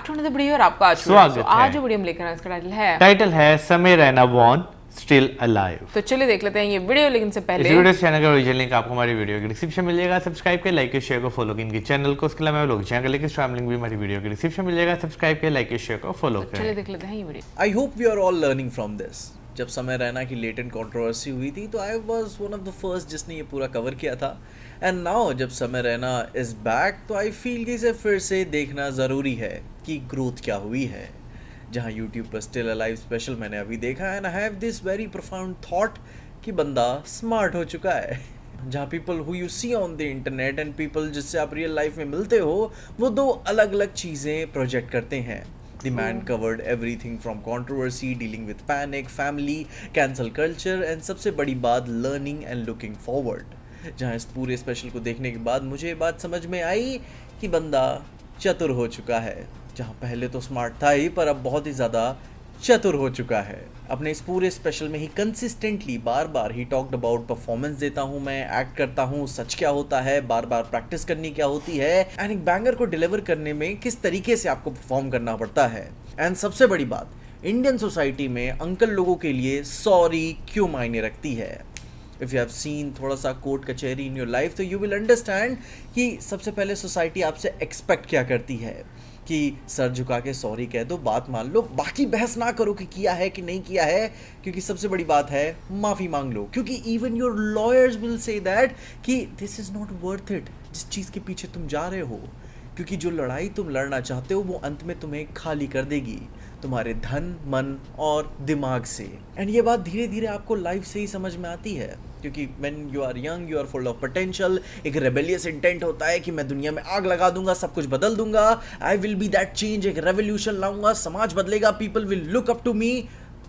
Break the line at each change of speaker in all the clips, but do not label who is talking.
Back to another video और आपका आज जो वीडियो हम लेकर आए इसका टाइटल है
समय रैना वॉन स्टिल अलाइव।
तो चलिए देख लेते हैं ये वीडियो, लेकिन से पहले
इस वीडियो चैनल का ओरिजिनल लिंक आपको हमारी वीडियो के डिस्क्रिप्शन में मिलेगा। सब्सक्राइब के लाइक के शेयर को फॉलो करें इनके चैनल को। उसके अलावा लोग चैनल के स्ट्रीम लिंक भी हमारी वीडियो के डिस्क्रिप्शन में मिलेगा। सब्सक्राइब के लाइक के शेयर को फॉलो करें।
चलिए देख लेते हैं ये video.
I hope we are all learning from this. जब समय रैना की लेटेंट कंट्रोवर्सी हुई थी तो I was one of the first जिसने ये पूरा कवर किया था। एंड नाउ जब समय रैना इज बैक तो आई फील कि इसे फिर से देखना ज़रूरी है कि ग्रोथ क्या हुई है। जहाँ यूट्यूब पर स्टिल अलाइव स्पेशल मैंने अभी देखा and I have this very profound thought कि बंदा स्मार्ट हो चुका है। जहाँ people who you see on the internet and people जिससे आप रियल लाइफ में मिलते हो वो दो अलग अलग चीज़ें प्रोजेक्ट करते हैं। The man covered everything from controversy, dealing with panic, family, cancel culture and सबसे बड़ी बात learning and looking forward। जहाँ इस पूरे स्पेशल को देखने के बाद मुझे ये बात समझ में आई कि बंदा चतुर हो चुका है। जहाँ पहले तो स्मार्ट था ही पर अब बहुत ही ज़्यादा चतुर हो चुका है। अपने इस पूरे स्पेशल में ही कंसिस्टेंटली बार बार ही टॉक्ड अबाउट परफॉर्मेंस देता हूँ, मैं एक्ट करता हूँ, सच क्या होता है, बार बार प्रैक्टिस करनी क्या होती है एंड एक बैंगर को डिलीवर करने में किस तरीके से आपको परफॉर्म करना पड़ता है। एंड सबसे बड़ी बात, इंडियन सोसाइटी में अंकल लोगों के लिए सॉरी क्यों मायने रखती है। इफ़ यू हैव सीन थोड़ा सा कोर्ट कचहरी इन योर लाइफ तो यू विल अंडरस्टैंड कि सबसे पहले सोसाइटी आपसे एक्सपेक्ट क्या करती है कि सर झुका के सॉरी कह दो, बात मान लो, बाकी बहस ना करो कि किया है कि नहीं किया है। क्योंकि सबसे बड़ी बात है माफ़ी मांग लो, क्योंकि even your lawyers will say that कि this is not worth it जिस चीज़ के पीछे तुम जा रहे हो। क्योंकि जो लड़ाई तुम लड़ना चाहते हो वो अंत में तुम्हें खाली कर देगी तुम्हारे धन, मन और दिमाग से। एंड ये बात धीरे धीरे आपको लाइफ से ही समझ में आती है। क्योंकि when you are young you are full of potential. एक रेबेलियस इंटेंट होता है कि मैं दुनिया में आग लगा दूंगा, सब कुछ बदल दूंगा, I will be that change, एक रेवोल्यूशन लाऊंगा, समाज बदलेगा, people will look up to me.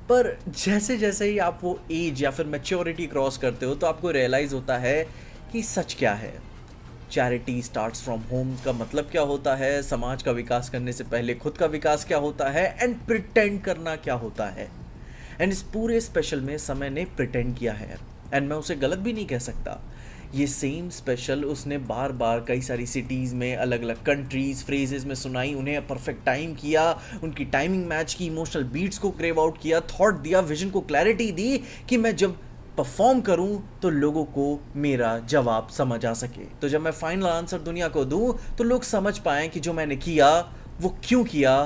पर जैसे जैसे ही आप वो एज या फिर मैच्योरिटी क्रॉस करते हो तो आपको रियलाइज़ होता है कि सच क्या है। चैरिटी स्टार्ट्स फ्रॉम होम का मतलब क्या होता है, समाज का विकास करने से पहले खुद का विकास क्या होता है एंड प्रिटेंड करना क्या होता है। एंड इस पूरे स्पेशल में समय ने प्रिटेंड किया है एंड मैं उसे गलत भी नहीं कह सकता। ये सेम स्पेशल उसने बार बार कई सारी सिटीज़ में, अलग अलग कंट्रीज़, फ्रेजेस में सुनाई, उन्हें परफेक्ट टाइम किया, उनकी टाइमिंग मैच की, इमोशनल बीट्स को क्रेव आउट किया, थॉट दिया, विजन को क्लैरिटी दी कि मैं जब परफॉर्म करूं तो लोगों को मेरा जवाब समझ आ सके। तो जब मैं फाइनल आंसर दुनिया को दूं तो लोग समझ पाएं कि जो मैंने किया वो क्यों किया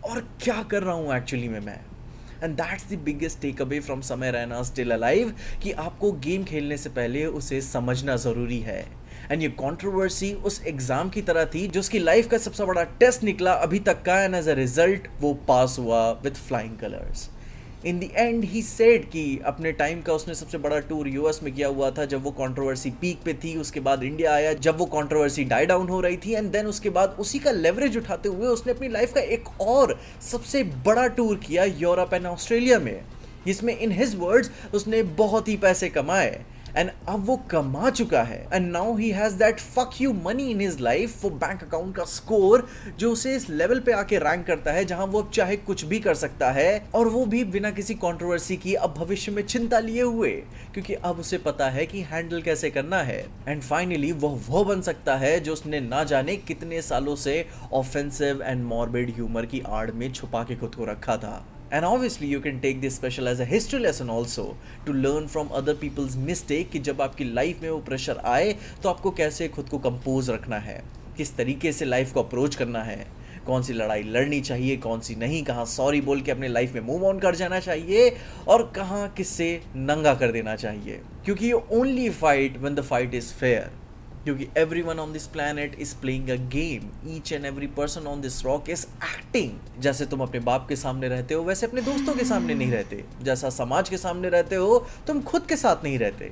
और क्या कर रहा हूं एक्चुअली में मैं। And that's the biggest takeaway from Samay Raina still alive कि आपको गेम खेलने से पहले उसे समझना ज़रूरी है। एंड ये कंट्रोवर्सी उस एग्ज़ाम की तरह थी जो उसकी लाइफ का सबसे बड़ा टेस्ट निकला अभी तक का एंड एज अ रिजल्ट वो पास हुआ with flying colours. In the and he said कि अपने टाइम का उसने सबसे बड़ा टूर यूएस में किया हुआ था जब वो कंट्रोवर्सी पीक पे थी। उसके बाद इंडिया आया जब वो कंट्रोवर्सी डाई डाउन हो रही थी एंड देन उसके बाद उसी का लेवरेज उठाते हुए उसने अपनी लाइफ का एक और सबसे बड़ा टूर किया यूरोप एंड ऑस्ट्रेलिया में, जिसमें इन हिज वर्ड्स उसने बहुत ही पैसे कमाए एंड अब वो कमा चुका है and now he has that fuck you money in his life. वो बैंक अकाउंट का स्कोर जो उसे इस लेवल पे आके रैंक करता है जहां वो चाहे कुछ भी कर सकता है और वो भी बिना किसी कंट्रोवर्सी की अब भविष्य में चिंता लिए हुए, क्योंकि अब उसे पता है कि हैंडल कैसे करना है। एंड फाइनली वो बन सकता है जो उसने ना जाने कितने सालों से ऑफेंसिव एंड मॉर्बिड ह्यूमर की आड़ में छुपा के खुद को रखा था। And obviously you can take this special as a history lesson also to learn from other people's mistake कि जब आपकी लाइफ में वो प्रेशर आए तो आपको कैसे खुद को कंपोज रखना है, किस तरीके से लाइफ को अप्रोच करना है, कौन सी लड़ाई लड़नी चाहिए, कौन सी नहीं, कहाँ सॉरी बोल के अपने लाइफ में मूव ऑन कर जाना चाहिए और कहाँ किससे नंगा कर देना चाहिए। क्योंकि you only fight when the fight is fair। क्योंकि everyone on this planet is playing a game, each and every person on this rock is acting। जैसे तुम अपने बाप के सामने रहते हो वैसे अपने दोस्तों के सामने नहीं रहते, जैसा समाज के सामने रहते हो तुम खुद के साथ नहीं रहते।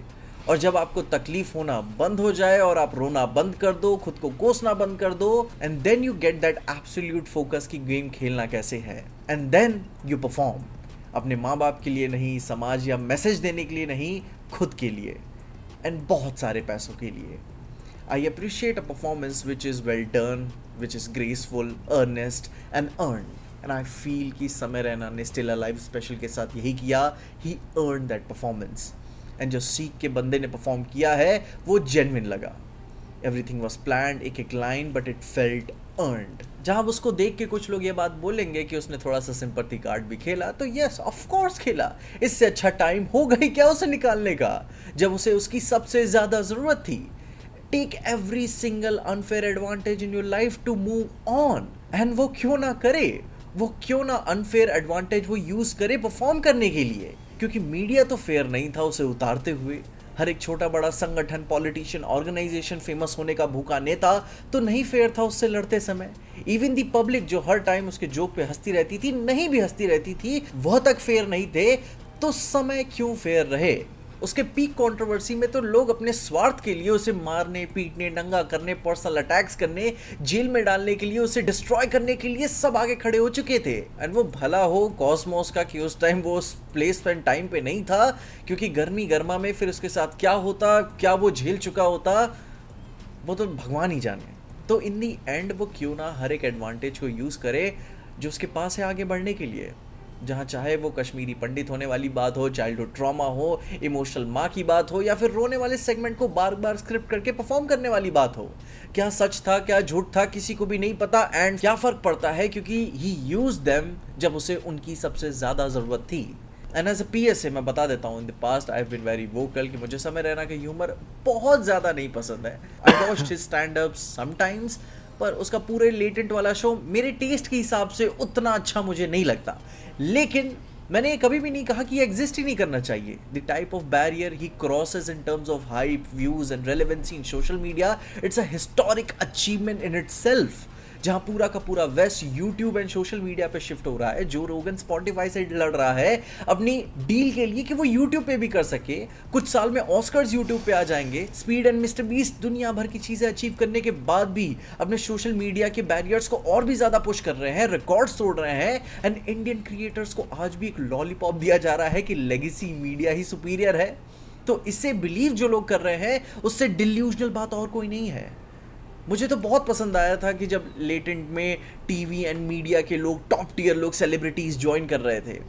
और जब आपको तकलीफ होना बंद हो जाए और आप रोना बंद कर दो, खुद को कोसना बंद कर दो and then you get that absolute focus कि गेम खेलना कैसे है एंड देन यू परफॉर्म। अपने माँ बाप के लिए नहीं, समाज या मैसेज देने के लिए नहीं, खुद के लिए एंड बहुत सारे पैसों के लिए। I appreciate a performance which is well done, which is graceful, earnest and earned. And I feel कि समय रैना ने स्टिल अलाइव स्पेशल के साथ यही किया, he earned that performance. And जो सीख के बंदे ने परफॉर्म किया है वो जेन्युइन लगा। एवरीथिंग वॉज प्लान्ड, एक एक line, but it felt earned. जहाँ उसको देख के कुछ लोग ये बात बोलेंगे कि उसने थोड़ा सा सिंपैथी कार्ड भी खेला, तो यस ऑफ कोर्स खेला, इससे अच्छा टाइम हो गई क्या उसे निकालने का जब उसे उसकी सबसे ज़्यादा ज़रूरत थी। Take every single unfair advantage in your life to move on, and वो क्यों ना करे, वो क्यों ना अनफेयर एडवांटेज वो यूज़ करे परफॉर्म करने के लिए, क्योंकि मीडिया तो फेयर नहीं था उसे उतारते हुए। हर एक छोटा बड़ा संगठन, पॉलिटिशियन, ऑर्गेनाइजेशन, फेमस होने का भूखा नेता तो नहीं फेयर था उससे लड़ते समय। इवन दी पब्लिक जो हर टाइम उसके जोक पे हंसती रहती थी, नहीं भी हंसती रहती थी, वह तक फेयर नहीं थे, तो समय क्यों फेयर रहे। उसके पीक कंट्रोवर्सी में तो लोग अपने स्वार्थ के लिए उसे मारने, पीटने, दंगा करने, पर्सनल अटैक्स करने, जेल में डालने के लिए, उसे डिस्ट्रॉय करने के लिए सब आगे खड़े हो चुके थे। एंड वो भला हो कॉस्मोस का कि उस टाइम वो उस प्लेस एंड टाइम पे नहीं था, क्योंकि गर्मी गर्मा में फिर उसके साथ क्या होता, क्या वो झेल चुका होता, वो तो भगवान ही जाने। तो इन दी एंड वो क्यों ना हर एक एडवांटेज को यूज़ करे जो उसके पास है आगे बढ़ने के लिए। जहाँ चाहे वो कश्मीरी पंडित होने वाली बात हो, चाइल्डहुड ट्रॉमा हो, इमोशनल माँ की बात हो, या फिर रोने वाले सेगमेंट को बार बार स्क्रिप्ट करके परफॉर्म करने वाली बात हो। क्या सच था क्या झूठ था किसी को भी नहीं पता, एंड क्या फ़र्क पड़ता है क्योंकि ही यूज्ड देम जब उसे उनकी सबसे ज़्यादा ज़रूरत थी। एंड एज अ PSA मैं बता देता हूँ, in the past I have been very vocal कि मुझे समय रैना का ह्यूमर बहुत ज़्यादा नहीं पसंद है। I watched his stand up sometimes, पर उसका पूरे लेटेंट वाला शो मेरे टेस्ट के हिसाब से उतना अच्छा मुझे नहीं लगता। लेकिन मैंने कभी भी नहीं कहा कि ये एग्जिस्ट ही नहीं करना चाहिए। The type of barrier he crosses in terms of hype, views and relevancy in social media, it's a historic achievement in itself. जहाँ पूरा का पूरा west YouTube and social media पे शिफ्ट हो रहा है, जो रोगन स्पॉटिफाई से लड़ रहा है अपनी डील के लिए कि वो यूट्यूब पे भी कर सके। कुछ साल में ऑस्कर्स यूट्यूब पे आ जाएंगे। स्पीड एंड मिस्टर बीस्ट दुनिया भर की चीज़ें अचीव करने के बाद भी अपने सोशल मीडिया के बैरियर्स को और भी ज़्यादा पुश कर रहे हैं, रिकॉर्ड्स तोड़ रहे हैं। एंड इंडियन क्रिएटर्स को आज भी एक लॉलीपॉप दिया जा रहा है कि लेगेसी मीडिया ही सुपीरियर है। तो इससे बिलीव जो लोग कर रहे हैं उससे डिल्यूजनल बात और कोई नहीं है। मुझे तो बहुत पसंद आया था कि जब लेटेंट में टीवी एंड मीडिया के लोग, टॉप टियर लोग, सेलिब्रिटीज़ ज्वाइन कर रहे थे।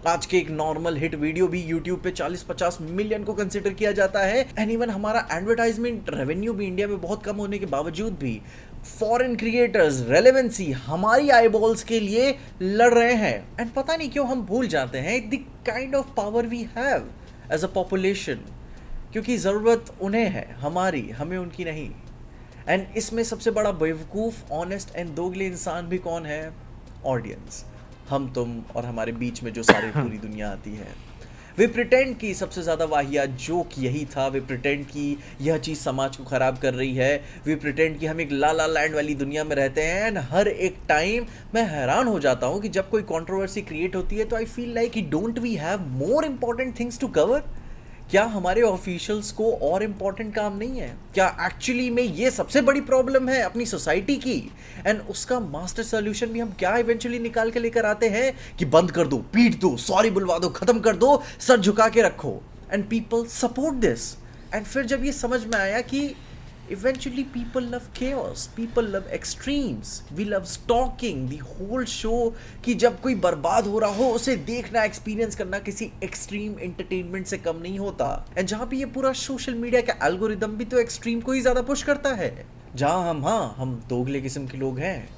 आज के एक नॉर्मल हिट वीडियो भी यूट्यूब पे 40-50 मिलियन को कंसिडर किया जाता है। एंड इवन हमारा एडवर्टाइजमेंट रेवेन्यू भी इंडिया में बहुत कम होने के बावजूद भी फॉरेन क्रिएटर्स रेलेवेंसी हमारी आईबॉल्स के लिए लड़ रहे हैं। एंड पता नहीं क्यों हम भूल जाते हैं the kind of power we have as a population, क्योंकि ज़रूरत उन्हें है, हमारी, हमें उनकी नहीं। एंड इसमें सबसे बड़ा बेवकूफ़, ऑनेस्ट एंड दोगले इंसान भी कौन है? ऑडियंस, हम तुम और हमारे बीच में जो सारी पूरी दुनिया आती है। वे प्रिटेंड की सबसे ज़्यादा वाहियात जोक यही था। वे प्रिटेंड की यह चीज़ समाज को ख़राब कर रही है। वे प्रिटेंड की हम एक ला ला लैंड वाली दुनिया में रहते हैं। एंड हर एक टाइम मैं हैरान हो जाता हूँ कि जब कोई कंट्रोवर्सी क्रिएट होती है तो I feel like don't we have more important things to cover. क्या हमारे ऑफिशियल्स को और इम्पॉर्टेंट काम नहीं है? क्या एक्चुअली में ये सबसे बड़ी प्रॉब्लम है अपनी सोसाइटी की? एंड उसका मास्टर सोल्यूशन भी हम क्या इवेंचुअली निकाल के लेकर आते हैं कि बंद कर दो, पीट दो, सॉरी बुलवा दो, खत्म कर दो, सर झुका के रखो। And people support this. And फिर जब ये समझ में आया कि eventually people love chaos, people love extremes, we love stalking the whole show, कि जब कोई बर्बाद हो रहा हो उसे देखना, एक्सपीरियंस करना किसी एक्सट्रीम एंटरटेनमेंट से कम नहीं होता। एंड जहाँ पे ये पूरा सोशल मीडिया का एल्गोरिदम भी तो एक्सट्रीम को ही ज़्यादा पुश करता है। जहाँ हम दोगले किस्म के लोग हैं,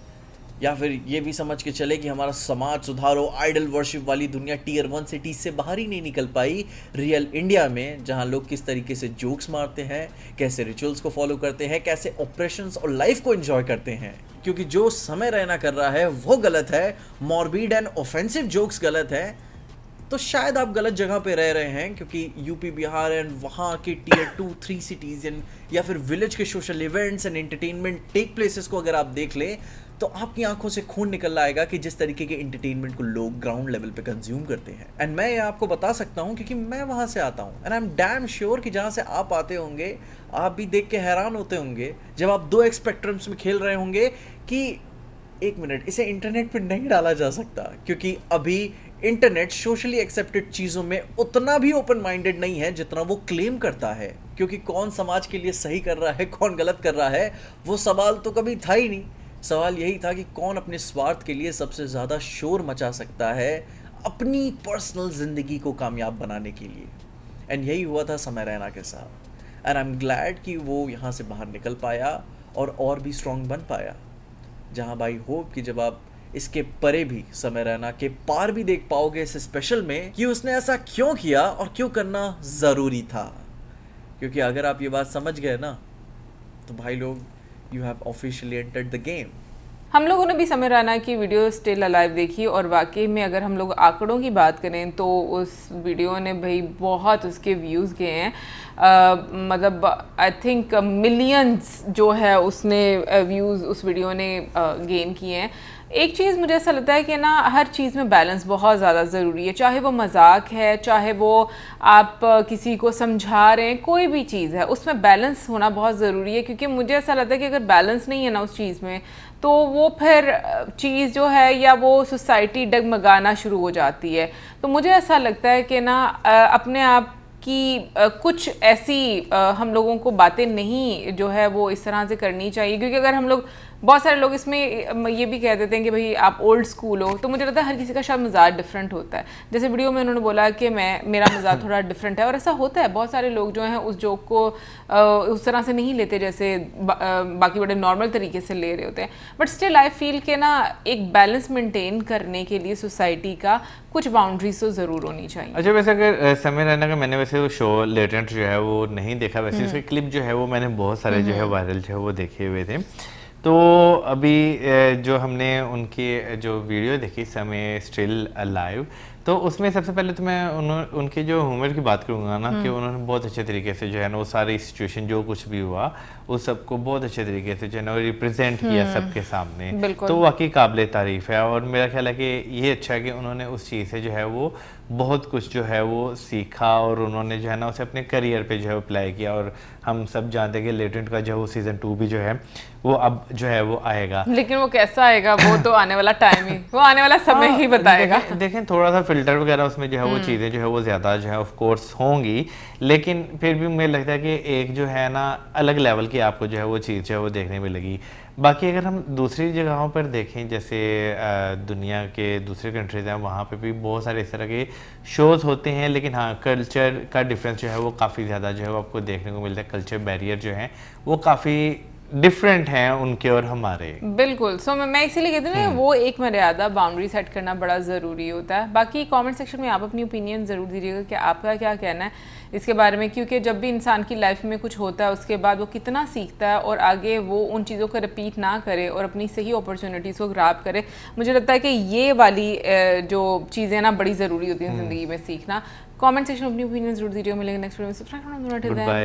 या फिर ये भी समझ के चले कि हमारा समाज सुधारो, आइडल वर्शिप वाली दुनिया टीयर 1 सिटीज से बाहर ही नहीं निकल पाई रियल इंडिया में, जहाँ लोग किस तरीके से जोक्स मारते हैं, कैसे रिचुअल्स को फॉलो करते हैं, कैसे ऑपरेशंस और लाइफ को एंजॉय करते हैं। क्योंकि जो समय रैना कर रहा है वो गलत है, मॉर्बिड एंड ऑफेंसिव जोक्स गलत है, तो शायद आप गलत जगह पे रह रहे हैं। क्योंकि यूपी, बिहार एंड वहाँ के टीयर 2-3 सिटीज़ या फिर विलेज के social events and entertainment take places को अगर आप देख लें तो आपकी आंखों से खून निकल आएगा कि जिस तरीके के एंटरटेनमेंट को लोग ग्राउंड लेवल पे कंज्यूम करते हैं। एंड मैं ये आपको बता सकता हूँ क्योंकि मैं वहाँ से आता हूँ। And I am damn sure कि जहाँ से आप आते होंगे आप भी देख के हैरान होते होंगे जब आप 2 स्पेक्ट्रम्स में खेल रहे होंगे कि एक मिनट, इसे इंटरनेट पे नहीं डाला जा सकता, क्योंकि अभी इंटरनेट सोशली एक्सेप्टेड चीज़ों में उतना भी ओपन माइंडेड नहीं है जितना वो क्लेम करता है। क्योंकि कौन समाज के लिए सही कर रहा है, कौन गलत कर रहा है, वो सवाल तो कभी था ही नहीं। सवाल यही था कि कौन अपने स्वार्थ के लिए सबसे ज़्यादा शोर मचा सकता है अपनी पर्सनल ज़िंदगी को कामयाब बनाने के लिए। एंड यही हुआ था समय रैना के साथ। एंड आई एम ग्लैड कि वो यहाँ से बाहर निकल पाया और भी स्ट्रॉन्ग बन पाया। जहाँ भाई होप कि जब आप इसके परे भी समय रैना के पार भी देख पाओगे इस स्पेशल में कि उसने ऐसा क्यों किया और क्यों करना ज़रूरी था। क्योंकि अगर आप ये बात समझ गए ना तो भाई लोग you have officially entered the game.
हम लोगों ने भी समय रैना की वीडियो स्टिल अलाइव देखी और वाकई में अगर हम लोग आंकड़ों की बात करें तो उस वीडियो ने भाई बहुत उसके व्यूज़ गए हैं। मतलब आई थिंक मिलियंस जो है उसने व्यूज़ उस वीडियो ने गेन किए हैं। एक चीज़ मुझे ऐसा लगता है कि ना हर चीज़ में बैलेंस बहुत ज़्यादा ज़रूरी है, चाहे वो मजाक है, चाहे वो आप किसी को समझा रहे हैं, कोई भी चीज़ है उसमें बैलेंस होना बहुत ज़रूरी है। क्योंकि मुझे ऐसा लगता है कि अगर बैलेंस नहीं है ना उस चीज़ में तो वो फिर चीज़ जो है या वो सोसाइटी डगमगाना शुरू हो जाती है। तो मुझे ऐसा लगता है कि ना अपने आप कि कुछ ऐसी हम लोगों को बातें नहीं जो है वो इस तरह से करनी चाहिए। क्योंकि अगर हम लोग बहुत सारे लोग इसमें ये भी कह देते हैं कि भाई आप ओल्ड स्कूल हो, तो मुझे लगता है हर किसी का शायद मजाक डिफरेंट होता है। जैसे वीडियो में उन्होंने बोला कि मेरा मजाक थोड़ा डिफरेंट है और ऐसा होता है। बहुत सारे लोग जो हैं उस जोक को उस तरह से नहीं लेते जैसे बाकी बड़े नॉर्मल तरीके से ले रहे होते हैं। बट स्टिल आई फील के ना एक बैलेंस मेंटेन करने के लिए सोसाइटी का कुछ बाउंड्रीज तो ज़रूर होनी चाहिए।
अच्छा, वैसे अगर समय रैना का मैंने वैसे वो शो लेटेंट जो है वो नहीं देखा, वैसे इसके क्लिप जो है वो मैंने बहुत सारे जो है वायरल जो है वो देखे हुए थे। तो अभी जो हमने उनकी जो वीडियो देखी समय स्टिल अलाइव, तो उसमें सबसे पहले तो मैं उनके जो ह्यूमर की बात करूँगा ना कि उन्होंने बहुत अच्छे तरीके से जो है ना वो सारी सिचुएशन जो कुछ भी हुआ उस सबको बहुत अच्छे तरीके से जो है ना रिप्रेजेंट किया सबके सामने। तो वाकई काबिल तारीफ़ है और मेरा ख्याल है कि ये अच्छा है कि उन्होंने उस चीज़ से जो है वो बहुत कुछ जो है वो सीखा और उन्होंने जो है ना उसे अपने करियर पे जो है अप्लाई किया। और हम सब जानते हैं कि लेटेंट का जो है वो सीज़न 2 भी जो है वो अब जो है वो आएगा।
लेकिन वो कैसा आएगा वो तो आने वाला टाइम ही, वो आने वाला समय ही बताएगा।
देखें थोड़ा सा फिल्टर वगैरह उसमें जो है वो चीज़ें जो है वो ज़्यादा जो है ऑफ कोर्स होंगी, लेकिन फिर भी मुझे लगता है कि एक जो है ना अलग लेवल की आपको जो है वो चीज़ जो है वो देखने में लगी। बाकी अगर हम दूसरी जगहों पर देखें जैसे दुनिया के दूसरे कंट्रीज हैं वहाँ पे भी बहुत सारे इस तरह के शोज़ होते हैं, लेकिन हाँ कल्चर का डिफरेंस जो है वो काफ़ी ज़्यादा जो है वो आपको देखने को मिलता है। कल्चर बैरियर जो है वो काफ़ी डिफरेंट हैं उनके और हमारे।
बिल्कुल। सो मैं इसीलिए कहती हूँ वो एक मर्यादा बाउंड्री सेट करना बड़ा ज़रूरी होता है। बाकी कमेंट सेक्शन में आप अपनी ओपिनियन ज़रूर दीजिएगा कि आपका क्या कहना है इसके बारे में। क्योंकि जब भी इंसान की लाइफ में कुछ होता है उसके बाद वो कितना सीखता है और आगे वो उन चीज़ों को रिपीट ना करे और अपनी सही अपॉर्चुनिटीज़ को ग्रैब करे। मुझे लगता है कि ये वाली जो चीज़ें ना बड़ी ज़रूरी होती हैं ज़िंदगी में सीखना। कमेंट सेक्शन में अपनी ओपिनियन जरूर दीजिएगा। मिलेंगे नेक्स्ट वीडियो में। सब्सक्राइब करना।